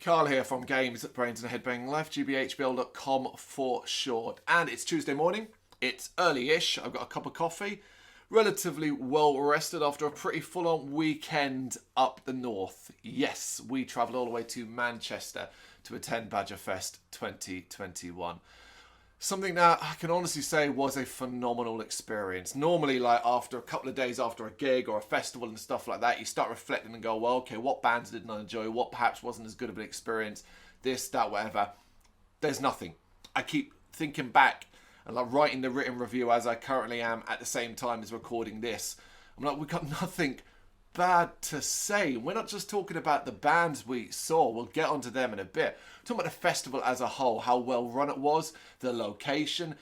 Carl here from Brrrraains A Head-Banging Life, gbhblofficial.com for short. And it's Tuesday morning, it's early-ish, I've got a cup of coffee, relatively well rested after a pretty full-on weekend up the north. Yes, we travelled all the way to Manchester to attend Badgerfest 2021. Something that I can honestly say was a phenomenal experience. Normally, like after a couple of days after a gig or a festival and stuff like that, you start reflecting and go, well, okay, what bands didn't I enjoy? What perhaps wasn't as good of an experience? This, that, whatever. There's nothing. I keep thinking back and like writing the written review as I currently am at the same time as recording this. I'm like, we've got nothing bad to say. We're not just talking about the bands we saw. We'll get onto them in a bit. We're talking about the festival as a whole, how well run it was, the location,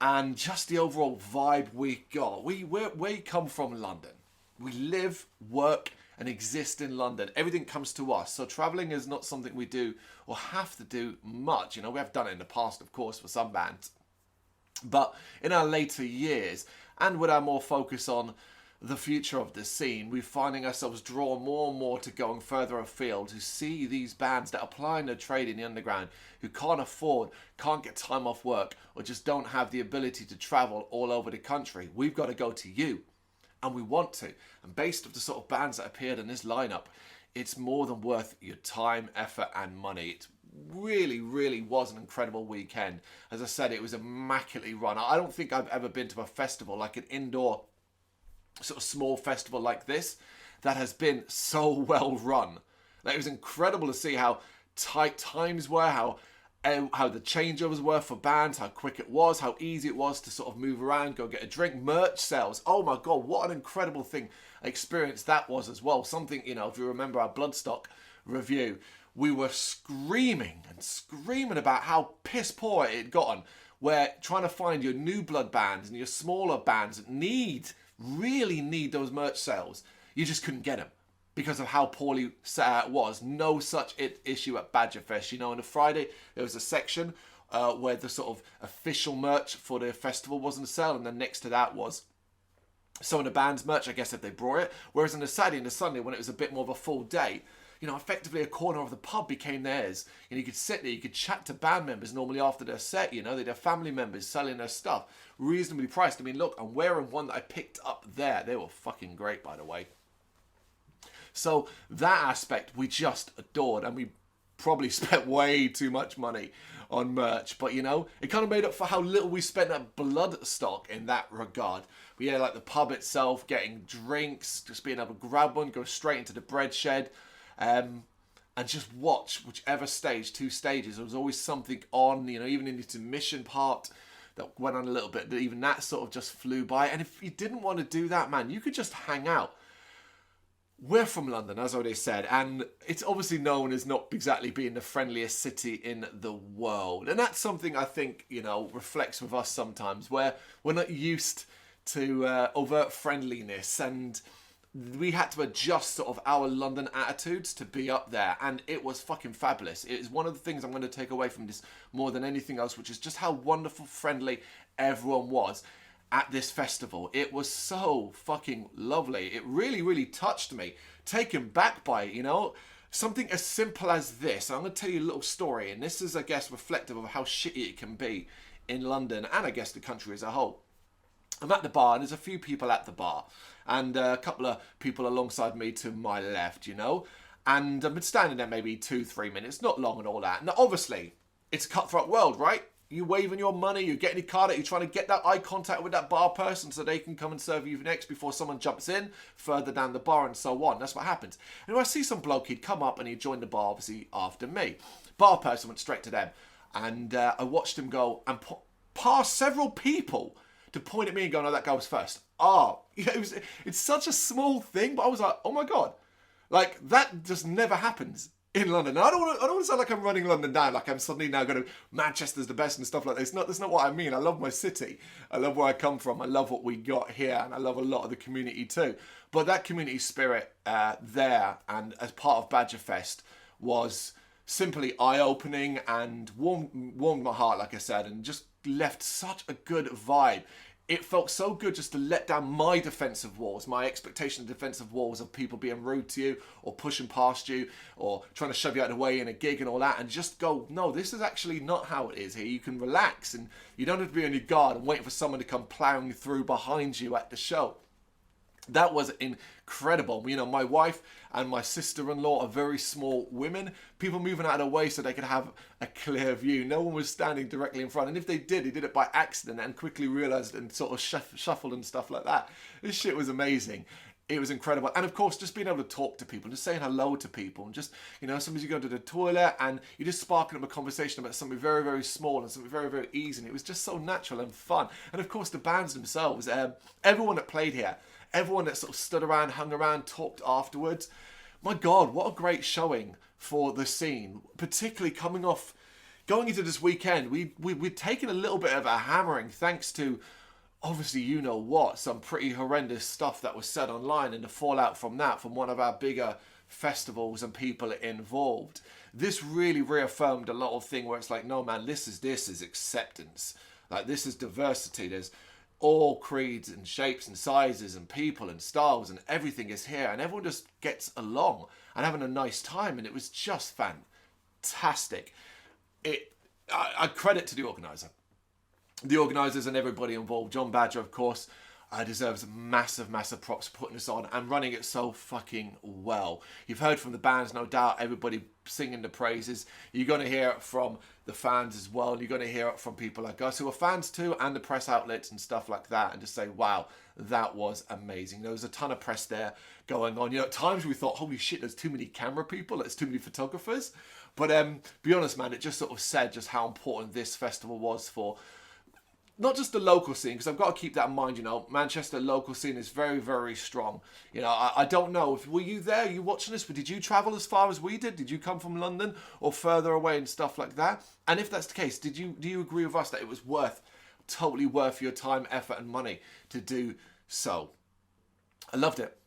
and just the overall vibe we got. We come from London. We live, work, and exist in London. Everything comes to us. So traveling is not something we do or have to do much. You know, we have done it in the past, of course, for some bands. But in our later years, and with our more focus on the future of the scene, we're finding ourselves drawn more and more to going further afield to see these bands that are plying their trade in the underground, who can't afford, can't get time off work, or just don't have the ability to travel all over the country. We've got to go to you, and we want to. And based off the sort of bands that appeared in this lineup, it's more than worth your time, effort, and money. It really was an incredible weekend. As I said, it was immaculately run. I don't think I've ever been to a festival, like an indoor sort of small festival like this, that has been so well run. Like, it was incredible to see how tight times were, how the changeovers were for bands, how quick it was, how easy it was to sort of move around, go get a drink, merch sales. Oh my God, what an incredible experience that was as well. Something, you know, if you remember our Bloodstock review, we were screaming about how piss poor it had gotten, where trying to find your new blood bands and your smaller bands that really need those merch sales, you just couldn't get them because of how poorly set out it was. No such issue at Badgerfest. You know, on a Friday there was a section where the sort of official merch for the festival was on sale, and then next to that was some of the band's merch, I guess, if they brought it. Whereas on the Saturday and the Sunday, when it was a bit more of a full day, you know, effectively a corner of the pub became theirs. And you could sit there, you could chat to band members normally after their set, you know, they'd have family members selling their stuff, reasonably priced. I mean, look, I'm wearing one that I picked up there. They were fucking great, by the way. So that aspect we just adored, and we probably spent way too much money on merch. But, you know, it kind of made up for how little we spent at Bloodstock in that regard. But yeah, like the pub itself, getting drinks, just being able to grab one, go straight into the bread shed, and just watch whichever stage, two stages. There was always something on, you know, even in the intermission part that went on a little bit, even that sort of just flew by. And if you didn't want to do that, man, you could just hang out. We're from London, as I already said, and it's obviously known as not exactly being the friendliest city in the world. And that's something I think, you know, reflects with us sometimes, where we're not used to overt friendliness, and we had to adjust sort of our London attitudes to be up there, and it was fucking fabulous. It is one of the things I'm going to take away from this more than anything else, which is just how wonderful, friendly everyone was at this festival. It was so fucking lovely. It really touched me, taken back by it, you know. Something as simple as this. I'm going to tell you a little story, and this is, I guess, reflective of how shitty it can be in London, and I guess the country as a whole. I'm at the bar, and there's a few people at the bar, and a couple of people alongside me to my left, you know, and I've been standing there maybe 2-3 minutes, not long and all that. Now, obviously, it's a cutthroat world, right? You waving your money, you're getting your card out, you're trying to get that eye contact with that bar person so they can come and serve you next before someone jumps in further down the bar and so on. That's what happens. And I see some bloke, he'd come up and he'd join the bar, obviously, after me. Bar person went straight to them, and I watched him go and past several people to point at me and go, no, that guy was first. It's such a small thing, but I was like, oh my God. Like, that just never happens in London. And I don't want to sound like I'm running London down, like I'm suddenly now going to Manchester's the best and stuff like that. That's not what I mean. I love my city. I love where I come from. I love what we got here, and I love a lot of the community too. But that community spirit there, and as part of Badgerfest, was simply eye-opening and warmed my heart, like I said, and just left such a good vibe it felt so good just to let down my defensive walls, my expectation of defensive walls of people being rude to you or pushing past you or trying to shove you out of the way in a gig and all that, and just go, no, this is actually not how it is here. You can relax and you don't have to be on your guard and waiting for someone to come plowing through behind you at the show. That was incredible. You know, my wife and my sister-in-law are very small women. People moving out of the way so they could have a clear view. No one was standing directly in front. And if they did it by accident and quickly realised and sort of shuffled and stuff like that. This shit was amazing. It was incredible. And of course, just being able to talk to people, just saying hello to people, and just, you know, sometimes you go to the toilet and you're just sparking up a conversation about something very, very small and something very, very easy. And it was just so natural and fun. And of course, the bands themselves, everyone that played here, everyone that sort of stood around, hung around, talked afterwards. My God, what a great showing for the scene, particularly going into this weekend. We'd taken a little bit of a hammering thanks to, obviously, you know what, some pretty horrendous stuff that was said online and the fallout from that, from one of our bigger festivals and people involved. This really reaffirmed a lot of things where it's like, no man, this is acceptance. Like, this is diversity. There's all creeds and shapes and sizes and people and styles and everything is here, and everyone just gets along and having a nice time, and it was just fantastic. I credit to the organisers and everybody involved. John Badger, of course, deserves massive props for putting this on and running it so fucking well. You've heard from the bands, no doubt, everybody singing the praises. You're going to hear it from the fans as well. You're going to hear it from people like us who are fans too, and the press outlets and stuff like that, and just say, wow, that was amazing. There was a ton of press there going on. You know, at times we thought, holy shit, there's too many camera people, there's too many photographers. But be honest, man, it just sort of said just how important this festival was for not just the local scene, because I've got to keep that in mind, you know, Manchester local scene is very, very strong. You know, I don't know, were you there, you watching this, but did you travel as far as we did? Did you come from London or further away and stuff like that? And if that's the case, do you agree with us that it was totally worth your time, effort and money to do so? I loved it.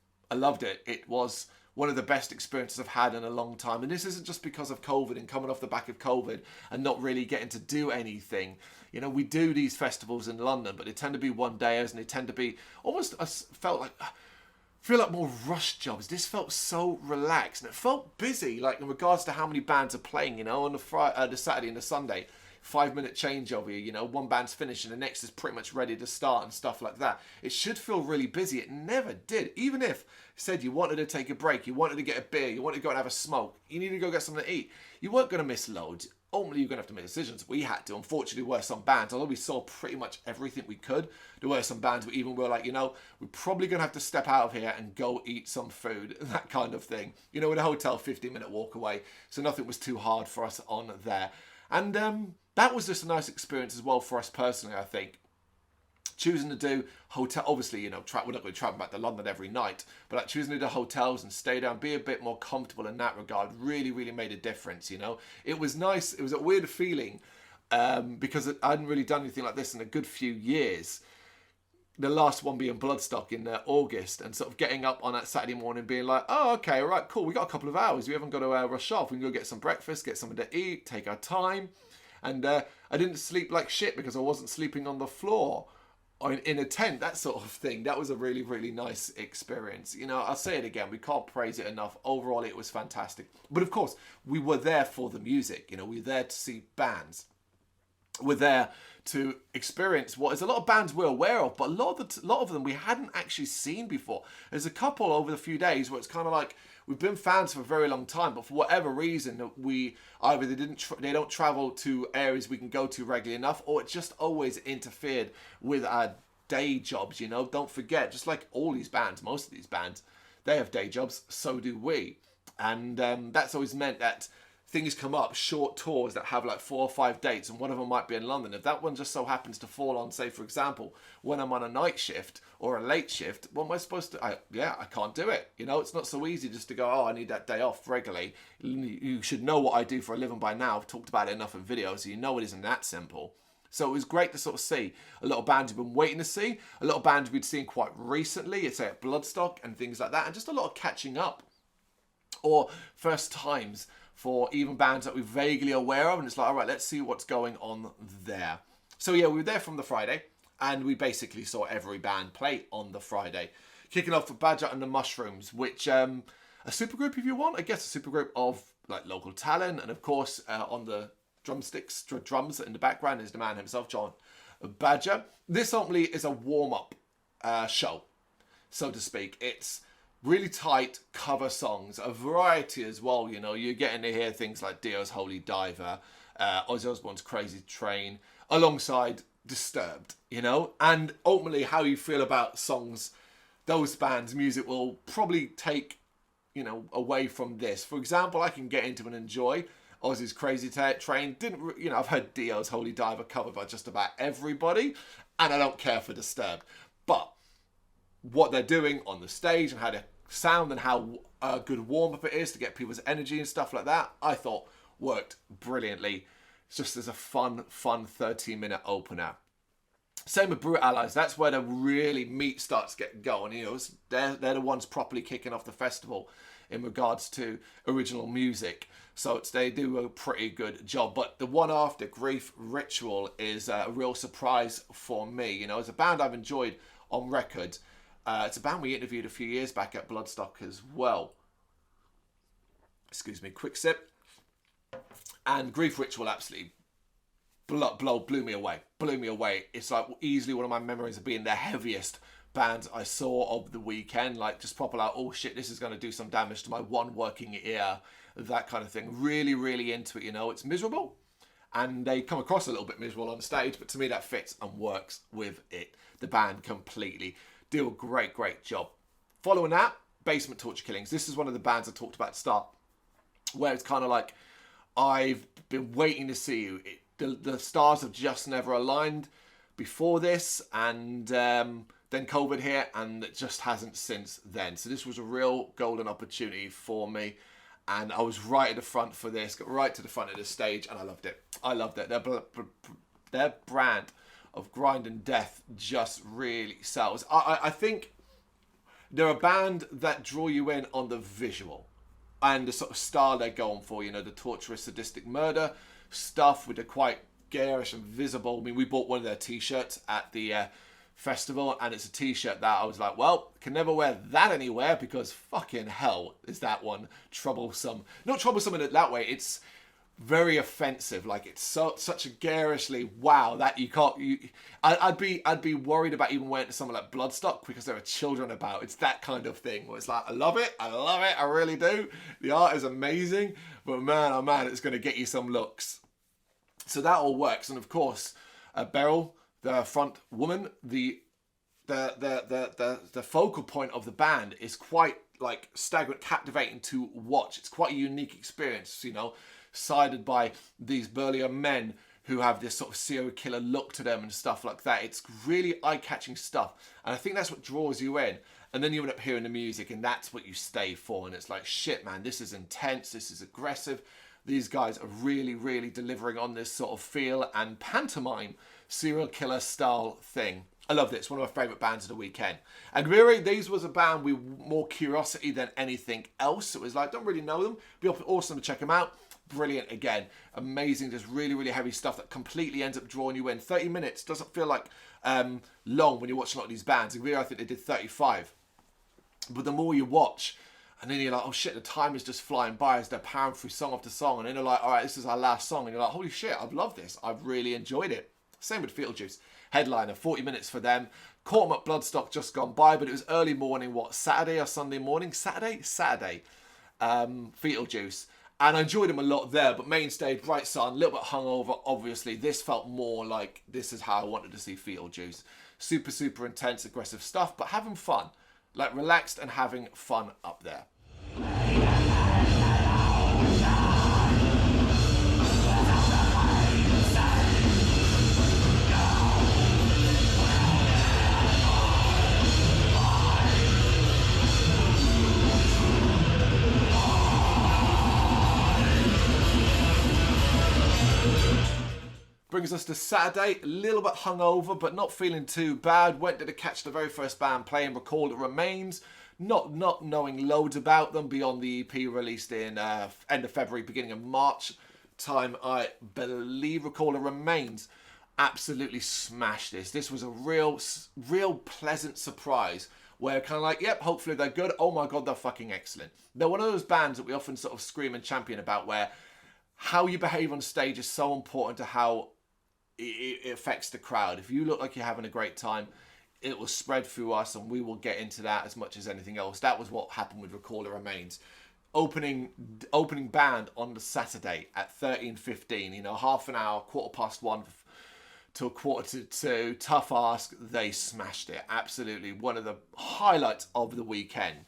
It was one of the best experiences I've had in a long time. And this isn't just because of COVID and coming off the back of COVID and not really getting to do anything. You know, we do these festivals in London, but they tend to be one-dayers and they tend to be almost, I feel like more rush jobs. This felt so relaxed and it felt busy, like in regards to how many bands are playing, you know, on the Saturday and the Sunday. 5-minute changeover, you know, one band's finished and the next is pretty much ready to start and stuff like that. It should feel really busy. It never did. Even if said you wanted to take a break, you wanted to get a beer, you wanted to go and have a smoke, you needed to go get something to eat, you weren't going to miss loads. Ultimately, you're going to have to make decisions. We had to. Unfortunately, there were some bands, although we saw pretty much everything we could, there were some bands where even we were like, you know, we're probably going to have to step out of here and go eat some food, that kind of thing. You know, in a hotel, 15-minute walk away, so nothing was too hard for us on there. And that was just a nice experience as well for us personally, I think. Choosing to do hotel, obviously, you know, we're not going to travel back to London every night, but like choosing to do hotels and stay down, be a bit more comfortable in that regard, really, really made a difference, you know. It was nice. It was a weird feeling because I hadn't really done anything like this in a good few years. The last one being Bloodstock in August, and sort of getting up on that Saturday morning being like, oh, okay, all right, cool, we got a couple of hours. We haven't got to rush off. We can go get some breakfast, get something to eat, take our time. And I didn't sleep like shit because I wasn't sleeping on the floor or in a tent, that sort of thing. That was a really, really nice experience. You know, I'll say it again, we can't praise it enough. Overall, it was fantastic. But of course, we were there for the music. You know, we were there to see bands. We're there to experience what is a lot of bands we're aware of, but a lot of them we hadn't actually seen before. There's a couple over the few days where it's kind of like we've been fans for a very long time, but for whatever reason we either they don't travel to areas we can go to regularly enough, or it just always interfered with our day jobs. You know, don't forget, just like all these bands, most of these bands, they have day jobs, so do we, and that's always meant that things come up, short tours that have like 4 or 5 dates, and one of them might be in London. If that one just so happens to fall on, say, for example, when I'm on a night shift or a late shift, what am I supposed to... I can't do it. You know, it's not so easy just to go, oh, I need that day off regularly. You should know what I do for a living by now. I've talked about it enough in videos, so you know it isn't that simple. So it was great to sort of see a lot of bands we've been waiting to see, a lot of bands we'd seen quite recently, say at Bloodstock and things like that, and just a lot of catching up. Or first times for even bands that we're vaguely aware of, and it's like, all right, let's see what's going on there. So yeah, we were there from the Friday. And we basically saw every band play on the Friday. Kicking off with Badger and the Mushrooms, which a supergroup if you want. I guess a supergroup of like local talent. And of course, on the drums in the background is the man himself, John Badger. This ultimately is a warm-up show, so to speak. It's really tight cover songs, a variety as well. You know, you're getting to hear things like Dio's Holy Diver, Ozzy Osbourne's Crazy Train, alongside Disturbed, you know. And ultimately how you feel about songs, those bands' music will probably take, you know, away from this. For example, I can get into and enjoy Ozzy's Crazy Train. I've heard Dio's Holy Diver covered by just about everybody, and I don't care for Disturbed. But what they're doing on the stage and how they sound and how good warm-up it is to get people's energy and stuff like that, I thought worked brilliantly. It's just as a fun 13-minute opener. Same with Brrrraains Allies. That's where the really meat starts getting going. You know, they're the ones properly kicking off the festival in regards to original music. So they do a pretty good job. But the one after, Grief Ritual, is a real surprise for me. You know, it's a band I've enjoyed on record. It's a band we interviewed a few years back at Bloodstock as well. Excuse me, quick sip. And Grief Ritual absolutely blew me away. Blew me away. It's like easily one of my memories of being the heaviest band I saw of the weekend. Like just proper like, oh shit, this is going to do some damage to my one working ear. That kind of thing. Really, really into it, you know. It's miserable. And they come across a little bit miserable on stage. But to me, that fits and works with it. The band completely do a great job. Following that, Basement Torture Killings. This is one of the bands I talked about at the start, where it's kind of like, I've been waiting to see you. The stars have just never aligned before this, and then COVID hit, and it just hasn't since then. So this was a real golden opportunity for me, and I was right at the front for this, got right to the front of the stage, and I loved it. I loved it. Their brand of grind and death just really sells. I think they're a band that draw you in on the visual and the sort of style they're going for, you know, the torturous, sadistic murder stuff with the quite garish and visible. I mean, we bought one of their t-shirts at the festival, and it's a t-shirt that I was like, well, can never wear that anywhere because fucking hell is that one troublesome. Not troublesome in that way, it's very offensive. Like, it's such a garishly wow that you can't. I'd be worried about even wearing to something like Bloodstock because there are children about. It's that kind of thing where it's like, I love it, I really do. The art is amazing, but man, oh man, it's going to get you some looks. So that all works, and of course, Beryl, the front woman, the focal point of the band is quite like staggering, captivating to watch. It's quite a unique experience, you know, sided by these burlier men who have this sort of serial killer look to them and stuff like that. It's really eye-catching stuff, and I think that's what draws you in. And then you end up hearing the music, and that's what you stay for. And it's like, shit, man, this is intense, this is aggressive. These guys are really, really delivering on this sort of feel and pantomime serial killer style thing. I loved it. It's one of my favourite bands of the weekend. And really, these was a band with more curiosity than anything else. It was like, don't really know them. Be awesome to check them out. Brilliant again. Amazing. Just really, really heavy stuff that completely ends up drawing you in. 30 minutes doesn't feel like long when you watch a lot of these bands. I think they did 35. But the more you watch, and then you're like, oh shit, the time is just flying by as they're powering through song after song. And then they're like, all right, this is our last song. And you're like, holy shit, I've loved this. I've really enjoyed it. Same with Beetlejuice. Headliner, 40 minutes for them. Caught them at Bloodstock just gone by, but it was early morning, Saturday or Sunday morning? Saturday. Beetlejuice. And I enjoyed them a lot there, but main stage, bright sun, a little bit hungover, obviously. This felt more like this is how I wanted to see Beetlejuice. Super, super intense, aggressive stuff, but having fun. Like relaxed and having fun up there. Brings us to Saturday, a little bit hungover, but not feeling too bad. Went to catch the very first band playing, Recall It Remains. Not knowing loads about them beyond the EP released in end of February, beginning of March time, I believe. Recall It Remains absolutely smashed this. This was a real pleasant surprise where kind of like, yep, hopefully they're good. Oh my God, they're fucking excellent. They're one of those bands that we often sort of scream and champion about, where how you behave on stage is so important to how it affects the crowd. If you look like you're having a great time, it will spread through us, and we will get into that as much as anything else. That was what happened with Recall It Remains. Opening band on the Saturday at 13:15, you know, half an hour, 1:15 to 1:45, tough ask. They smashed it. Absolutely one of the highlights of the weekend.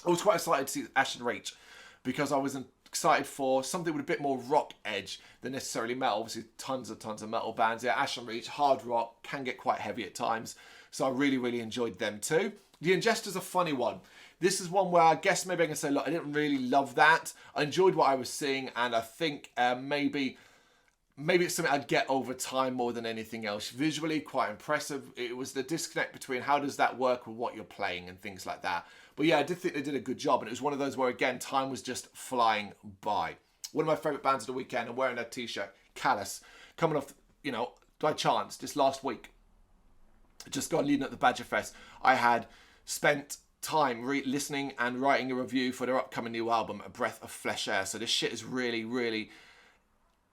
I was quite excited to see Ash and Reach, because I was excited for something with a bit more rock edge than necessarily metal. Obviously tons of metal bands. Yeah, Ash and Reach, hard rock, can get quite heavy at times, so I really enjoyed them too. The Ingester's a funny one. This is one where I guess maybe I can say, look, I didn't really love that. I enjoyed what I was seeing, and I think maybe it's something I'd get over time more than anything else. Visually, quite impressive. It was the disconnect between how does that work with what you're playing and things like that. But yeah, I did think they did a good job, and it was one of those where, again, time was just flying by. One of my favourite bands of the weekend, I'm wearing their t-shirt, Callous, coming off, you know, by chance, just last week, just gone leading up the Badgerfest, I had spent time listening and writing a review for their upcoming new album, A Breath of Fresh Air. So this shit is really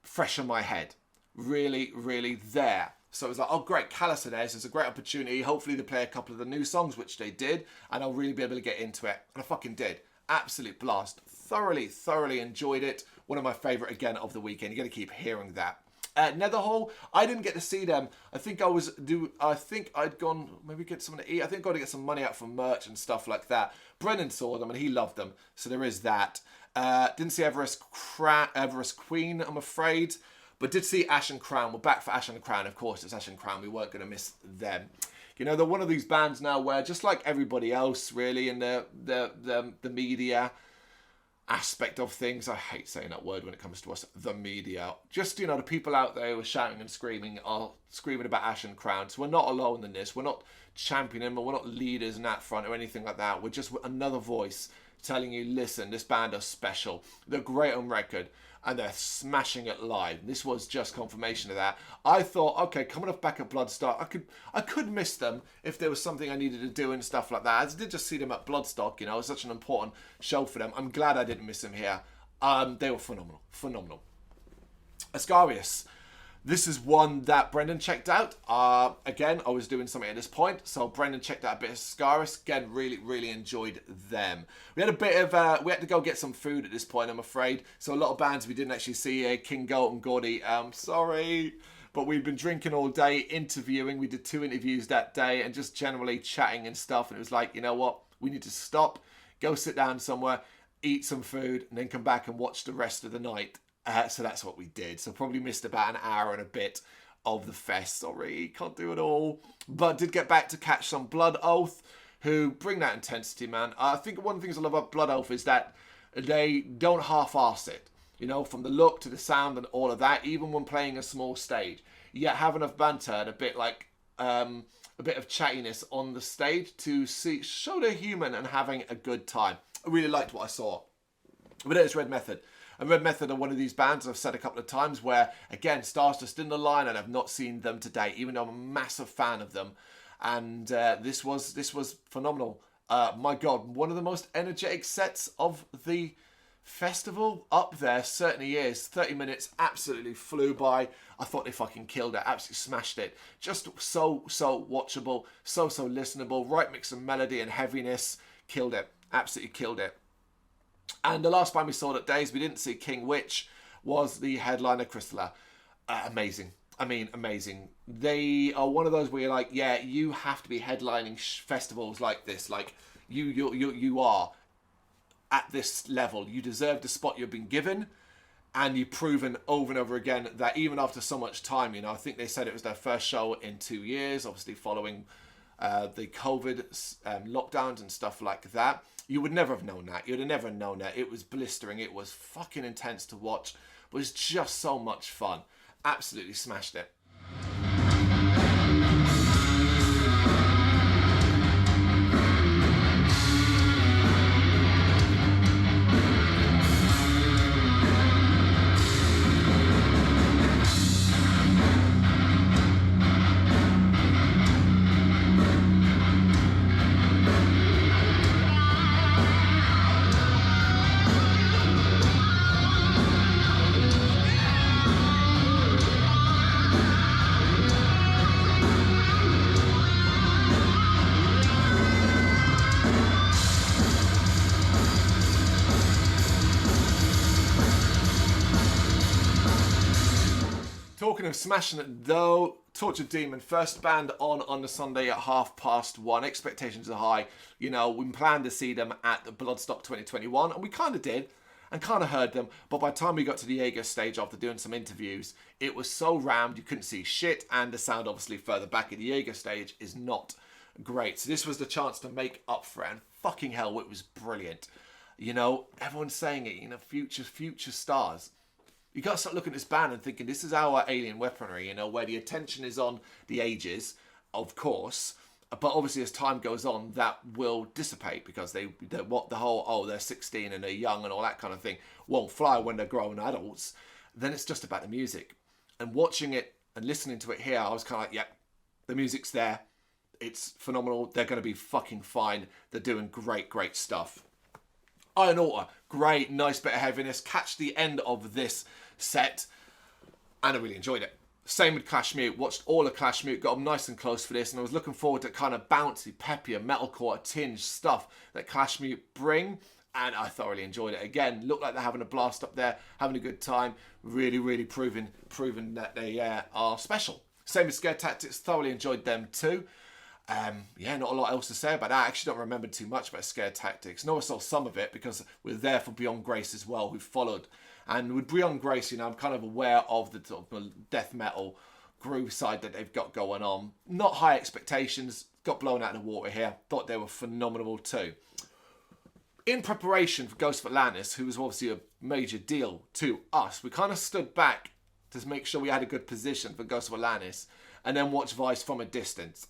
fresh on my head. Really there. So it was like, oh great, Callous are there, so it's a great opportunity. Hopefully they play a couple of the new songs, which they did, and I'll really be able to get into it. And I fucking did. Absolute blast. Thoroughly enjoyed it. One of my favourite, again, of the weekend. You're going to keep hearing that. Netherhall, I didn't get to see them. I think I'd gone maybe get something to eat. I think I got to get some money out for merch and stuff like that. Brennan saw them and he loved them, so there is that. Didn't see Everest Queen, I'm afraid, but did see Ash and Crown. We're back for Ash and Crown, of course. It's Ash and Crown. We weren't going to miss them. You know, they're one of these bands now where, just like everybody else, really, in the media aspect of things, I hate saying that word when it comes to us, the media, just, you know, the people out there who are shouting and screaming are screaming about Ash and Crown. So we're not alone in this. We're not championing, but we're not leaders in that front or anything like that. We're just another voice telling you, listen, this band is special. They're great on record, and they're smashing it live. This was just confirmation of that. I thought, okay, coming off back at Bloodstock, I could miss them if there was something I needed to do and stuff like that. I did just see them at Bloodstock, you know, it was such an important show for them. I'm glad I didn't miss them here. They were phenomenal. Ascarius. This is one that Brendan checked out. Again, I was doing something at this point, so Brendan checked out a bit of Ascarius. Again, really enjoyed them. We had a bit of, we had to go get some food at this point, I'm afraid. So a lot of bands we didn't actually see, King Goat and Gordy. Sorry, but we'd been drinking all day, interviewing. We did 2 interviews that day, and just generally chatting and stuff. And it was like, you know what? We need to stop, go sit down somewhere, eat some food, and then come back and watch the rest of the night. So that's what we did. So probably missed about an hour and a bit of the fest. Sorry, can't do it all. But did get back to catch some Blood Oath, who bring that intensity, man. I think one of the things I love about Blood Oath is that they don't half-arse it. You know, from the look to the sound and all of that, even when playing a small stage. Yet have enough banter and a bit like a bit of chattiness on the stage to show they're human and having a good time. I really liked what I saw. But it's Red Method. And Red Method are one of these bands I've said a couple of times where, again, stars just in the line, and I've not seen them to date, even though I'm a massive fan of them. And this was phenomenal. My God, one of the most energetic sets of the festival up there, certainly is. 30 minutes absolutely flew by. I thought they fucking killed it, absolutely smashed it. Just so watchable, so listenable, right mix of melody and heaviness. Killed it, absolutely killed it. And the last band we saw that days we didn't see, King Witch, was the headliner, Crystalla. Amazing. I mean, amazing. They are one of those where you're like, yeah, you have to be headlining festivals like this. Like, you are at this level. You deserve the spot you've been given. And you've proven over and over again that even after so much time, you know, I think they said it was their first show in 2 years, obviously following the COVID lockdowns and stuff like that. You would never have known that. You'd have never known that. It was blistering. It was fucking intense to watch. But it was just so much fun. Absolutely smashed it. Talking of smashing it though, Tortured Demon, first band on the Sunday at 1:30. Expectations are high. You know, we planned to see them at the Bloodstock 2021, and we kind of did, and kind of heard them. But by the time we got to the Jaeger stage after doing some interviews, it was so rammed you couldn't see shit, and the sound obviously further back at the Jaeger stage is not great. So this was the chance to make up for it, and fucking hell, it was brilliant. You know, everyone's saying it, you know, future stars. You got to start looking at this band and thinking, this is our alien weaponry, you know, where the attention is on the ages, of course. But obviously, as time goes on, that will dissipate because they're 16 and they're young and all that kind of thing won't fly when they're grown adults. Then it's just about the music. And watching it and listening to it here, I was kind of like, yep, the music's there. It's phenomenal. They're going to be fucking fine. They're doing great stuff. Iron Altar, great, nice bit of heaviness. Catch the end of this set, and I really enjoyed it. Same with Clash Mute. Watched all of Clash Mute, got them nice and close for this, and I was looking forward to kind of bouncy, peppier, metalcore, tinge stuff that Clash Mute bring, and I thoroughly enjoyed it. Again, looked like they're having a blast up there, having a good time, really proving that they are special. Same with Scare Tactics, thoroughly enjoyed them too. Yeah, not a lot else to say about that. I actually don't remember too much about Scare Tactics. No, I saw some of it because we're there for Beyond Grace as well, who followed. And with Beyond Grace, you know, I'm kind of aware of the sort of death metal groove side that they've got going on. Not high expectations. Got blown out of the water here. Thought they were phenomenal too. In preparation for Ghost of Atlantis, who was obviously a major deal to us, we kind of stood back to make sure we had a good position for Ghost of Atlantis and then watched Vice from a distance.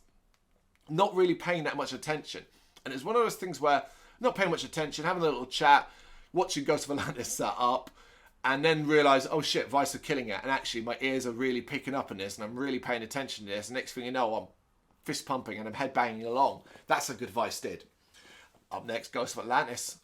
Not really paying that much attention. And it's one of those things where not paying much attention, having a little chat, watching Ghost of Atlantis set up, and then realise, oh shit, Vice are killing it. And actually my ears are really picking up on this and I'm really paying attention to this. And next thing you know, I'm fist pumping and I'm headbanging along. That's how good Vice did. Up next, Ghost of Atlantis.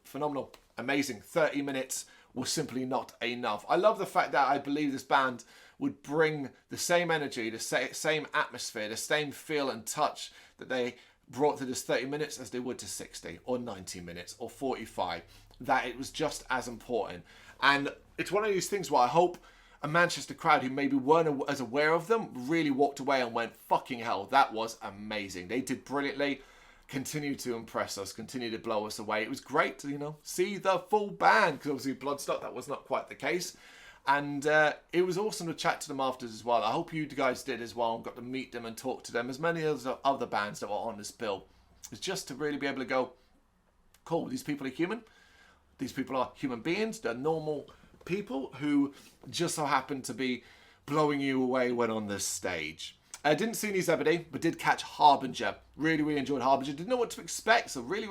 Phenomenal. Amazing. 30 minutes was simply not enough. I love the fact that I believe this band would bring the same energy, the same atmosphere, the same feel and touch that they brought to this 30 minutes as they would to 60 or 90 minutes or 45. That it was just as important. And it's one of these things where I hope a Manchester crowd who maybe weren't as aware of them really walked away and went, fucking hell, that was amazing. They did brilliantly. Continue to impress us, continue to blow us away. It was great to, you know, see the full band, because obviously Bloodstock, that was not quite the case. And it was awesome to chat to them afterwards as well. I hope you guys did as well and got to meet them and talk to them, as many as other bands that were on this bill. It's just to really be able to go, cool, these people are human. These people are human beings. They're normal people who just so happen to be blowing you away when on this stage. I didn't see any Zebedee, but did catch Harbinger. Really enjoyed Harbinger. Didn't know what to expect, so really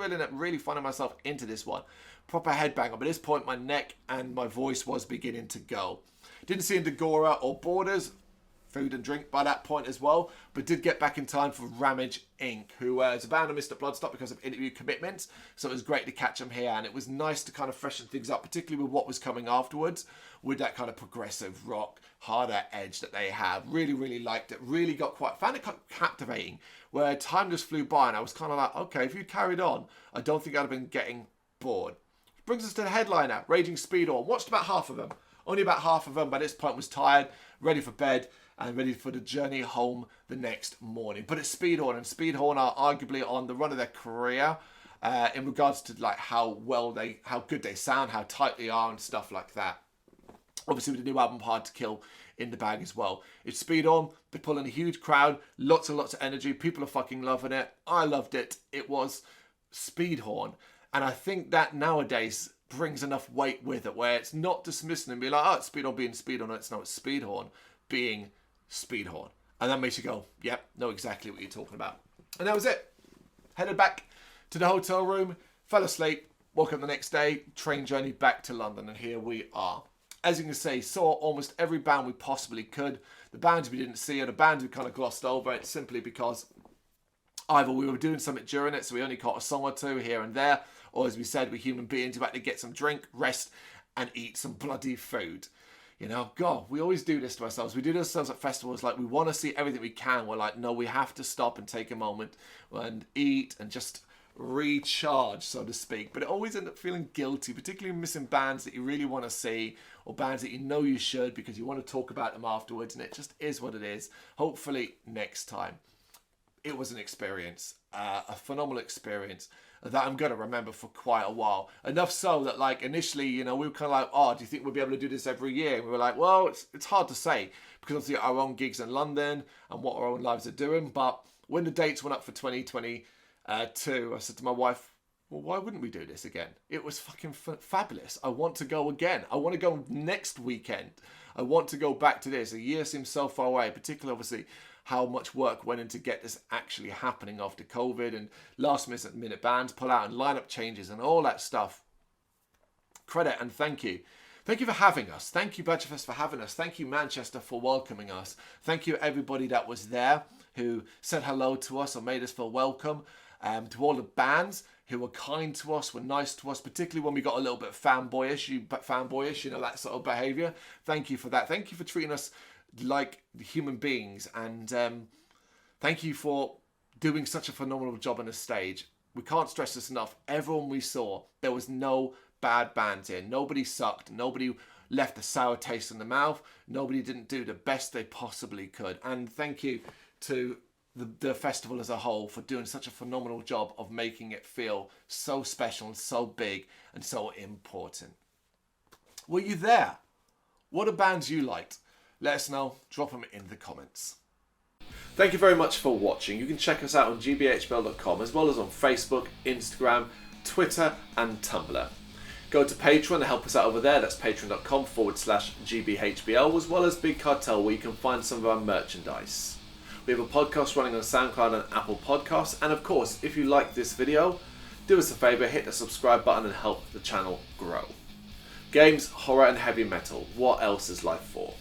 finding myself into this one. Proper headbanger. But at this point, my neck and my voice was beginning to go. Didn't see Indagora or Borders. Food and drink by that point as well. But did get back in time for Ramage Inc., who is a band I missed at Bloodstock because of interview commitments. So it was great to catch them here. And it was nice to kind of freshen things up, particularly with what was coming afterwards, with that kind of progressive rock, harder edge that they have. Really liked it. Really found it quite captivating, where time just flew by and I was kind of like, okay, if you carried on, I don't think I'd have been getting bored. Brings us to the headliner, Raging Speedhorn. Watched about half of them. Only about half of them by this point was tired, ready for bed, and ready for the journey home the next morning. But it's Speedhorn, and Speedhorn are arguably on the run of their career in regards to like how good they sound, how tight they are, and stuff like that. Obviously, with the new album Hard to Kill in the bag as well. It's Speedhorn. They're pulling a huge crowd, lots of energy. People are fucking loving it. I loved it. It was Speedhorn, and I think that nowadays brings enough weight with it, where it's not dismissing and be like, oh, it's Speedhorn being Speedhorn. No, it's not. It's Speedhorn being Speedhorn. And that makes you go, yep, know exactly what you're talking about. And that was it. Headed back to the hotel room, fell asleep, woke up the next day, train journey back to London, and here we are. As you can see, saw almost every band we possibly could. The bands we didn't see, or the bands we kind of glossed over, it's simply because either we were doing something during it, so we only caught a song or two here and there, or as we said, we're human beings who had to get some drink, rest, and eat some bloody food. You know, God, we always do this to ourselves. We do this to ourselves at festivals, like we want to see everything we can. We're like, no, we have to stop and take a moment and eat and just recharge, so to speak. But it always end up feeling guilty, particularly missing bands that you really want to see, or bands that you know you should because you want to talk about them afterwards, and it just is what it is. Hopefully next time. It was an experience, a phenomenal experience that I'm going to remember for quite a while. Enough so that, like, initially, you know, we were kind of like, oh, do you think we'll be able to do this every year? And we were like, well, it's hard to say because obviously our own gigs in London and what our own lives are doing. But when the dates went up for 2022, I said to my wife, well, why wouldn't we do this again? It was fucking fabulous. I want to go again. I want to go next weekend. I want to go back to this. A year seems so far away, particularly obviously how much work went in to get this actually happening after COVID and last minute bands pull out and lineup changes and all that stuff. Credit and thank you. Thank you for having us. Thank you, Badgerfest, for having us. Thank you, Manchester, for welcoming us. Thank you, everybody that was there who said hello to us or made us feel welcome. To all the bands who were kind to us, were nice to us, particularly when we got a little bit fanboyish, you know, that sort of behaviour. Thank you for that. Thank you for treating us like human beings, and thank you for doing such a phenomenal job on the stage. We can't stress this enough. Everyone we saw, there was no bad bands here. Nobody sucked. Nobody left a sour taste in the mouth. Nobody didn't do the best they possibly could. And thank you to the festival as a whole for doing such a phenomenal job of making it feel so special and so big and so important. Were you there? What are bands you liked? Let us know. Drop them in the comments. Thank you very much for watching. You can check us out on gbhbl.com as well as on Facebook, Instagram, Twitter and Tumblr. Go to Patreon to help us out over there. That's patreon.com/gbhbl, as well as Big Cartel, where you can find some of our merchandise. We have a podcast running on SoundCloud and Apple Podcasts. And of course, if you like this video, do us a favour, hit the subscribe button and help the channel grow. Games, horror and heavy metal. What else is life for?